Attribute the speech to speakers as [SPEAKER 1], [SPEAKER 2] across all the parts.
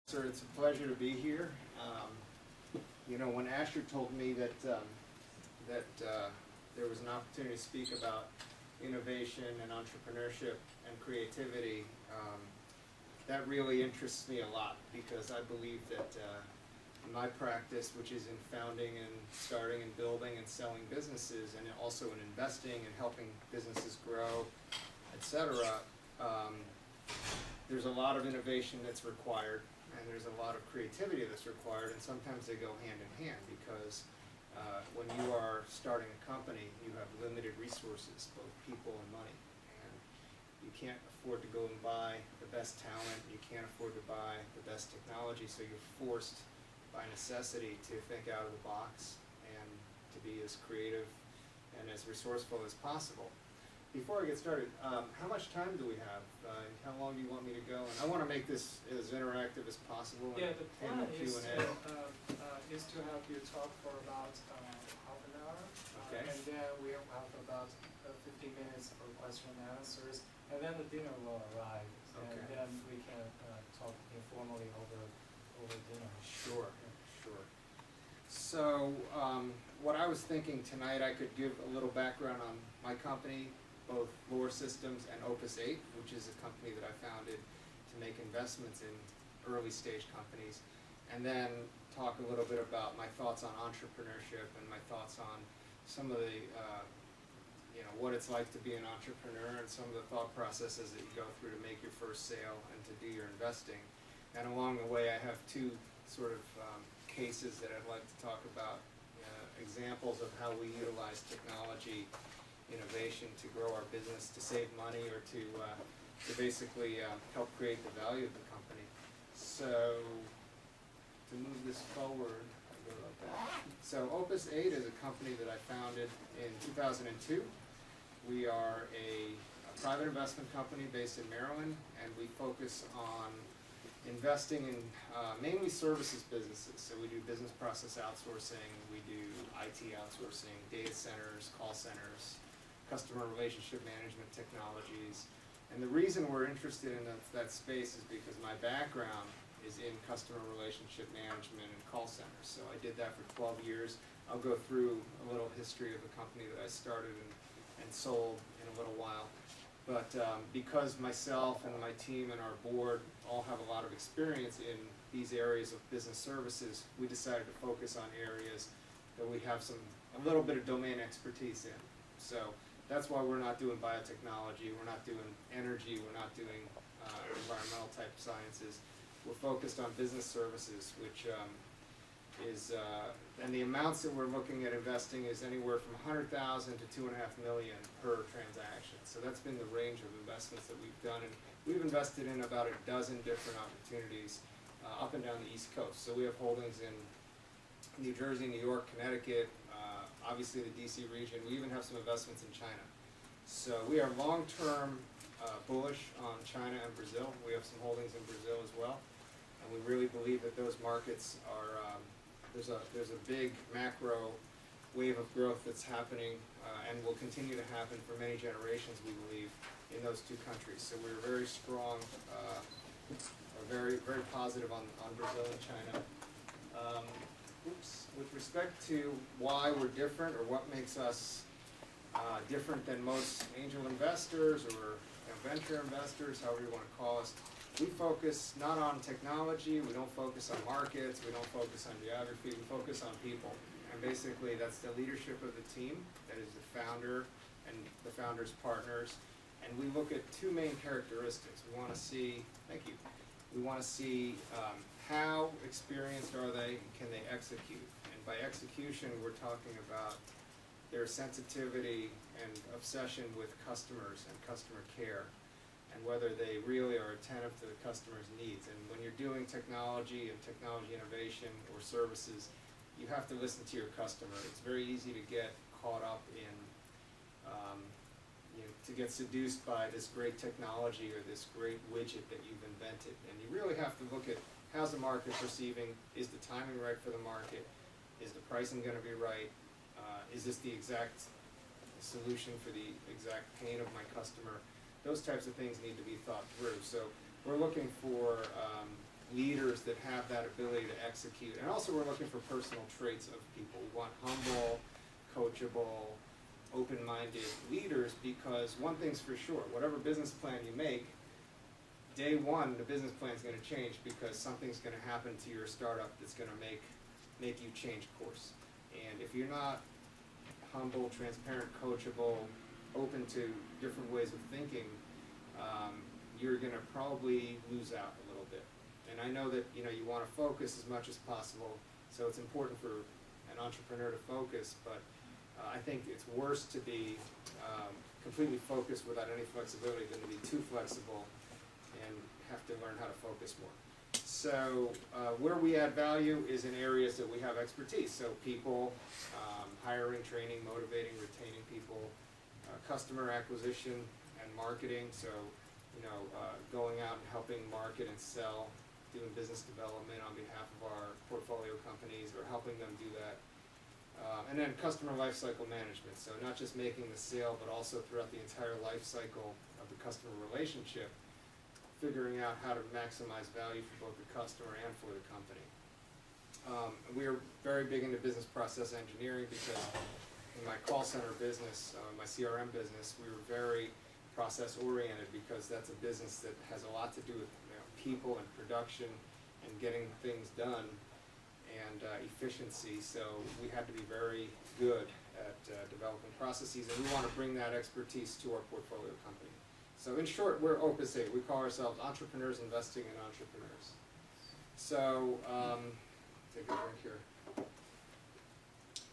[SPEAKER 1] Sir, it's a pleasure to be here. When Asher told me that there was an opportunity to speak about innovation and entrepreneurship and creativity, that really interests me a lot, because I believe that my practice, which is in founding and starting and building and selling businesses, and also in investing and helping businesses grow, etc., there's a lot of innovation that's required, and there's a lot of creativity that's required, and sometimes they go hand in hand, because when you are starting a company, you have limited resources, both people and money, and you can't afford to go and buy the best talent, you can't afford to buy the best technology, so you're forced by necessity to think out of the box and to be as creative and as resourceful as possible. Before I get started, how much time do we have? How long do you want me to go? And I want to make this as interactive as possible.
[SPEAKER 2] Yeah, the plan is
[SPEAKER 1] Q&A.
[SPEAKER 2] to have you talk for about half an hour,
[SPEAKER 1] Okay.
[SPEAKER 2] and then we have about 15 minutes for question and answers, and then the dinner will arrive, and
[SPEAKER 1] Okay.
[SPEAKER 2] then we can talk informally over dinner.
[SPEAKER 1] Sure, sure. So what I was thinking tonight, I could give a little background on my company, both Lore Systems and Opus 8, which is a company that I founded to make investments in early stage companies, and then talk a little bit about my thoughts on entrepreneurship and my thoughts on some of the, what it's like to be an entrepreneur and some of the thought processes that you go through to make your first sale and to do your investing. And along the way, I have two sort of cases that I'd like to talk about, examples of how we utilize technology innovation to grow our business, to save money, or to basically help create the value of the company. So to move this forward, I go like that. So Opus 8 is a company that I founded in 2002. We are a private investment company based in Maryland, and we focus on investing in mainly services businesses. So we do business process outsourcing, we do IT outsourcing, data centers, call centers, customer relationship management technologies. And the reason we're interested in that space is because my background is in customer relationship management and call centers. So I did that for 12 years. I'll go through a little history of the company that I started and sold in a little while. But because myself and my team and our board all have a lot of experience in these areas of business services, we decided to focus on areas that we have a little bit of domain expertise in. So that's why we're not doing biotechnology, we're not doing energy, we're not doing environmental type sciences. We're focused on business services, which and the amounts that we're looking at investing is anywhere from $100,000 to $2.5 million per transaction. So that's been the range of investments that we've done, and we've invested in about a dozen different opportunities up and down the East Coast. So we have holdings in New Jersey, New York, Connecticut, obviously the DC region. We even have some investments in China. So we are long-term bullish on China and Brazil. We have some holdings in Brazil as well, and we really believe that those markets are there's a big macro wave of growth that's happening and will continue to happen for many generations, we believe, in those two countries. So we're very strong, very positive on Brazil and China. With respect to why we're different, or what makes us different than most angel investors or venture investors, however you want to call us, we focus not on technology, we don't focus on markets, we don't focus on geography, we focus on people. And basically that's the leadership of the team, that is the founder and the founder's partners. And we look at two main characteristics. We want to see, thank you, we want to see how experienced are they, and can they execute? And by execution, we're talking about their sensitivity and obsession with customers and customer care, and whether they really are attentive to the customer's needs. And when you're doing technology and technology innovation or services, you have to listen to your customer. It's very easy to get caught up in, to get seduced by this great technology or this great widget that you've invented. And you really have to look at, how's the market perceiving? Is the timing right for the market? Is the pricing going to be right? Is this the exact solution for the exact pain of my customer? Those types of things need to be thought through. So we're looking for leaders that have that ability to execute. And also we're looking for personal traits of people. We want humble, coachable, open-minded leaders, because one thing's for sure, whatever business plan you make, day one the business plan is going to change, because something's going to happen to your startup that's going to make you change course. And if you're not humble, transparent, coachable, open to different ways of thinking, you're going to probably lose out a little bit. And I know that you want to focus as much as possible, so it's important for an entrepreneur to focus, but I think it's worse to be completely focused without any flexibility than to be too flexible and have to learn how to focus more. So where we add value is in areas that we have expertise. So people, hiring, training, motivating, retaining people, customer acquisition and marketing. So going out and helping market and sell, doing business development on behalf of our portfolio companies, or helping them do that. And then customer life cycle management. So not just making the sale, but also throughout the entire life cycle of the customer relationship, figuring out how to maximize value for both the customer and for the company. We are very big into business process engineering, because in my call center business, my CRM business, we were very process oriented, because that's a business that has a lot to do with people and production and getting things done and efficiency. So we had to be very good at developing processes, and we want to bring that expertise to our portfolio company. So in short, we're Opus 8. We call ourselves entrepreneurs investing in entrepreneurs. So, take a drink here.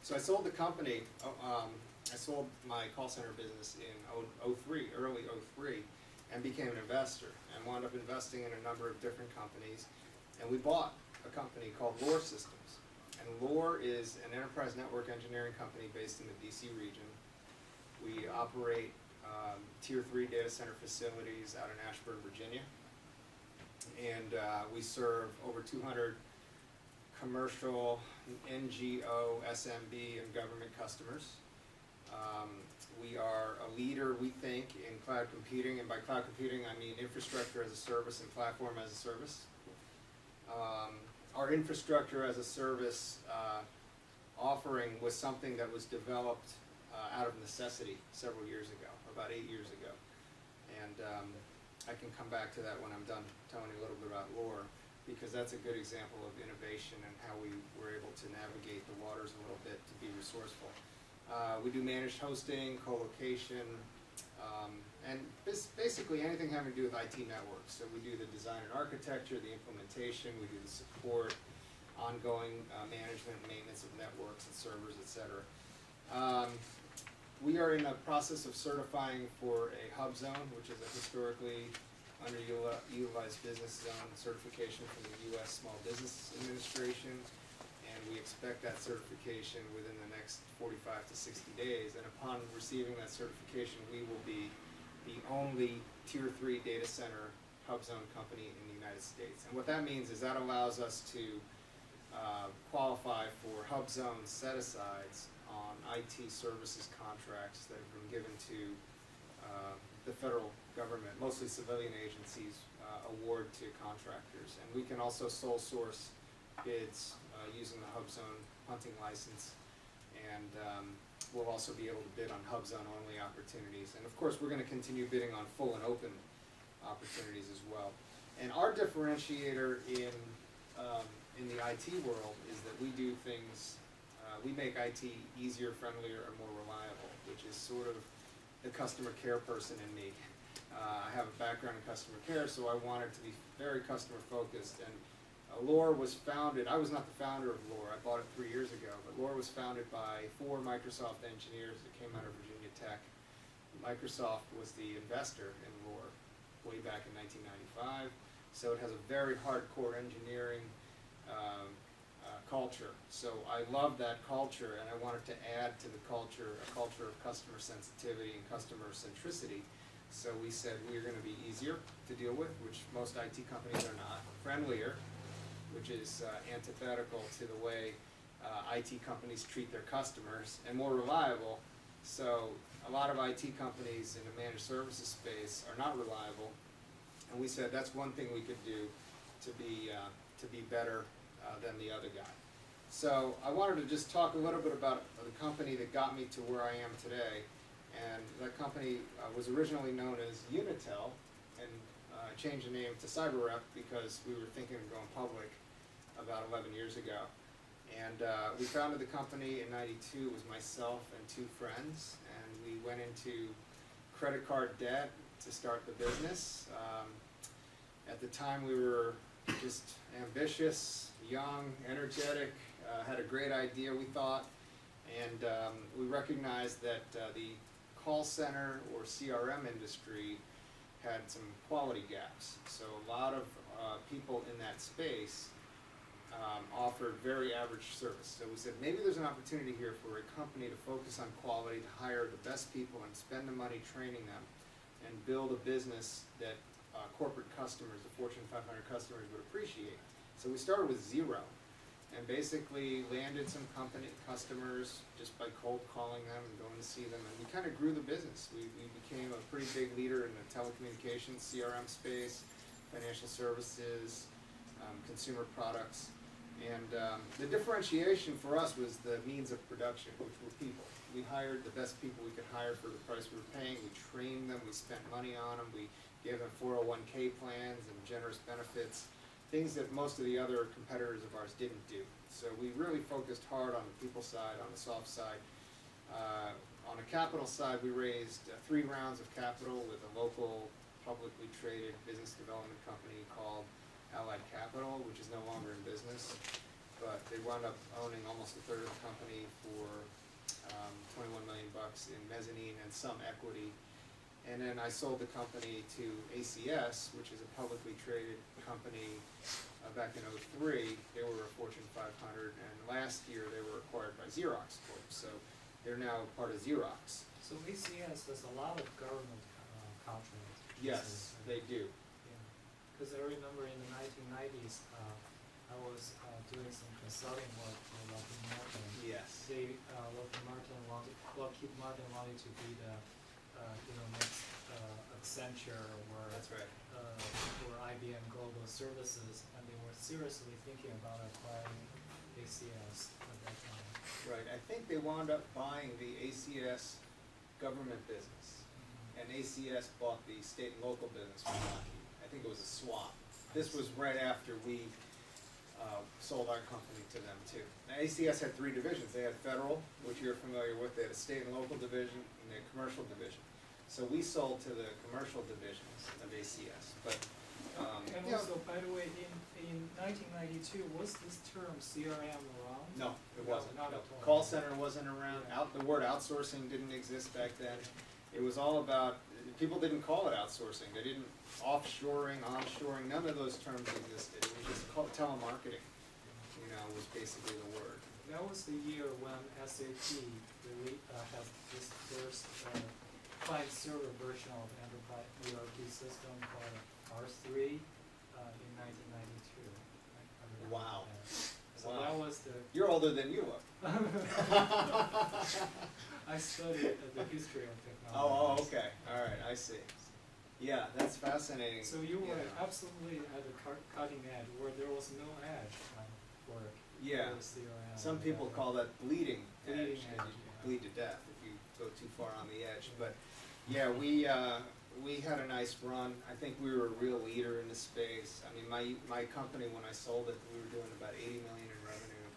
[SPEAKER 1] So I sold the company, I sold my call center business in early 03, and became an investor, and wound up investing in a number of different companies. And we bought a company called Lore Systems. And Lore is an enterprise network engineering company based in the DC region. We operate Tier 3 data center facilities out in Ashburn, Virginia. And we serve over 200 commercial, NGO, SMB, and government customers. We are a leader, we think, in cloud computing, and by cloud computing I mean infrastructure as a service and platform as a service. Our infrastructure as a service offering was something that was developed out of necessity several years ago, about 8 years ago. And I can come back to that when I'm done telling you a little bit about Lore, because that's a good example of innovation and how we were able to navigate the waters a little bit to be resourceful. We do managed hosting, co-location, and basically anything having to do with IT networks. So we do the design and architecture, the implementation, we do the support, ongoing management and maintenance of networks and servers, etc. We are in the process of certifying for a hub zone, which is a historically underutilized business zone certification from the U.S. Small Business Administration. And we expect that certification within the next 45 to 60 days. And upon receiving that certification, we will be the only Tier 3 data center hub zone company in the United States. And what that means is that allows us to qualify for hub zone set-asides on IT services contracts that have been given to the federal government, mostly civilian agencies, award to contractors. And we can also sole source bids using the hub zone hunting license, and we'll also be able to bid on hub zone only opportunities. And of course we're going to continue bidding on full and open opportunities as well. And our differentiator in the IT world is that we do things, we make IT easier, friendlier, and more reliable, which is sort of the customer care person in me. I have a background in customer care, so I wanted to be very customer focused. And Lore was founded, I was not the founder of Lore, I bought it 3 years ago, but Lore was founded by 4 Microsoft engineers that came out of Virginia Tech. Microsoft was the investor in Lore way back in 1995, so it has a very hardcore engineering culture. So I love that culture, and I wanted to add to the culture a culture of customer sensitivity and customer centricity. So we said we're going to be easier to deal with, which most IT companies are not, friendlier, which is antithetical to the way IT companies treat their customers, and more reliable. So a lot of IT companies in the managed services space are not reliable, and we said that's one thing we could do to be better than the other guy. So I wanted to just talk a little bit about the company that got me to where I am today. And that company was originally known as Unitel, and changed the name to CyberRep because we were thinking of going public about 11 years ago. And we founded the company in '92. It was myself and two friends, and we went into credit card debt to start the business. At the time we were just ambitious, young, energetic, had a great idea, we thought, and we recognized that the call center or CRM industry had some quality gaps. So a lot of people in that space offered very average service. So we said, maybe there's an opportunity here for a company to focus on quality, to hire the best people and spend the money training them and build a business that corporate customers, the Fortune 500 customers, would appreciate. So we started with zero and basically landed some customers just by cold calling them and going to see them, and we kind of grew the business. We became a pretty big leader in the telecommunications, CRM space, financial services, consumer products. And the differentiation for us was the means of production, which were people. We hired the best people we could hire for the price we were paying. We trained them, we spent money on them, we gave them 401k plans and generous benefits, things that most of the other competitors of ours didn't do. So we really focused hard on the people side, on the soft side. On the capital side, we raised 3 rounds of capital with a local publicly traded business development company called Allied Capital, which is no longer in business, but they wound up owning almost a third of the company for $21 million in mezzanine and some equity. And then I sold the company to ACS, which is a publicly traded company back in '03. They were a Fortune 500, and last year they were acquired by Xerox Corp. So they're now part of Xerox.
[SPEAKER 2] So ACS does a lot of government contracts.
[SPEAKER 1] Yes, they do.
[SPEAKER 2] Because I remember in the 1990s, I was doing some consulting work for Lockheed Martin.
[SPEAKER 1] Yes.
[SPEAKER 2] Lockheed Martin wanted to be the next Accenture or
[SPEAKER 1] That's right.
[SPEAKER 2] or IBM Global Services, and they were seriously thinking about acquiring ACS at that time.
[SPEAKER 1] Right. I think they wound up buying the ACS government business, and ACS bought the state and local business from Lockheed. I think it was a swap. This was right after we sold our company to them too. Now ACS had 3 divisions. They had federal, which you're familiar with. They had a state and local division, and they had a commercial division. So we sold to the commercial divisions of ACS. But
[SPEAKER 2] and also, by the way, in 1992, was this term CRM around?
[SPEAKER 1] no, it wasn't.
[SPEAKER 2] Not
[SPEAKER 1] No.
[SPEAKER 2] at all.
[SPEAKER 1] Call center wasn't around.
[SPEAKER 2] Yeah.
[SPEAKER 1] The word outsourcing didn't exist back then. It was all about, people didn't call it outsourcing. They didn't, offshoring, onshoring, none of those terms existed. It was just called telemarketing, was basically the word.
[SPEAKER 2] That was the year when SAP had this first client-server version of enterprise ERP system called R3 in 1992.
[SPEAKER 1] Wow.
[SPEAKER 2] So
[SPEAKER 1] Wow.
[SPEAKER 2] that was the...
[SPEAKER 1] You're older than you look.
[SPEAKER 2] I studied the history of technology.
[SPEAKER 1] Oh, okay. All right, I see. Yeah, that's fascinating.
[SPEAKER 2] So you were absolutely at the cutting edge, where there was no edge for
[SPEAKER 1] Yeah.
[SPEAKER 2] CRM.
[SPEAKER 1] Some people call that bleeding edge,
[SPEAKER 2] Bleeding
[SPEAKER 1] because
[SPEAKER 2] edge,
[SPEAKER 1] you
[SPEAKER 2] yeah.
[SPEAKER 1] bleed to death if you go too far on the edge. But yeah, we had a nice run. I think we were a real leader in the space. I mean, my company, when I sold it, we were doing about 80 million in revenue.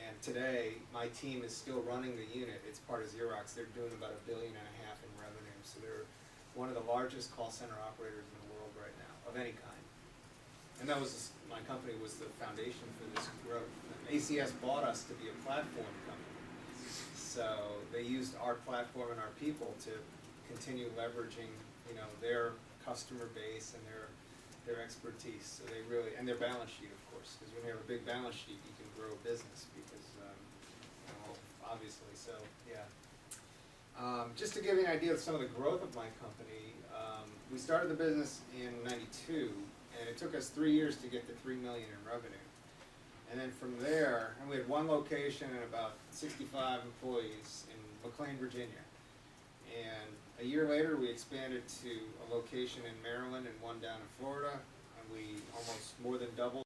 [SPEAKER 1] And today, my team is still running the unit. It's part of Xerox. They're doing about $1.5 billion in revenue. So they're one of the largest call center operators in the world right now, of any kind. And that was, my company was the foundation for this growth. ACS bought us to be a platform company. So they used our platform and our people to continue leveraging, their customer base and their expertise. So they really, and their balance sheet, of course, because when you have a big balance sheet, you can grow a business because, obviously, so yeah. Just to give you an idea of some of the growth of my company, we started the business in '92, and it took us 3 years to get to $3 million in revenue. And then from there, and we had 1 location and about 65 employees in McLean, Virginia. And a year later, we expanded to a location in Maryland and 1 down in Florida. And we almost more than doubled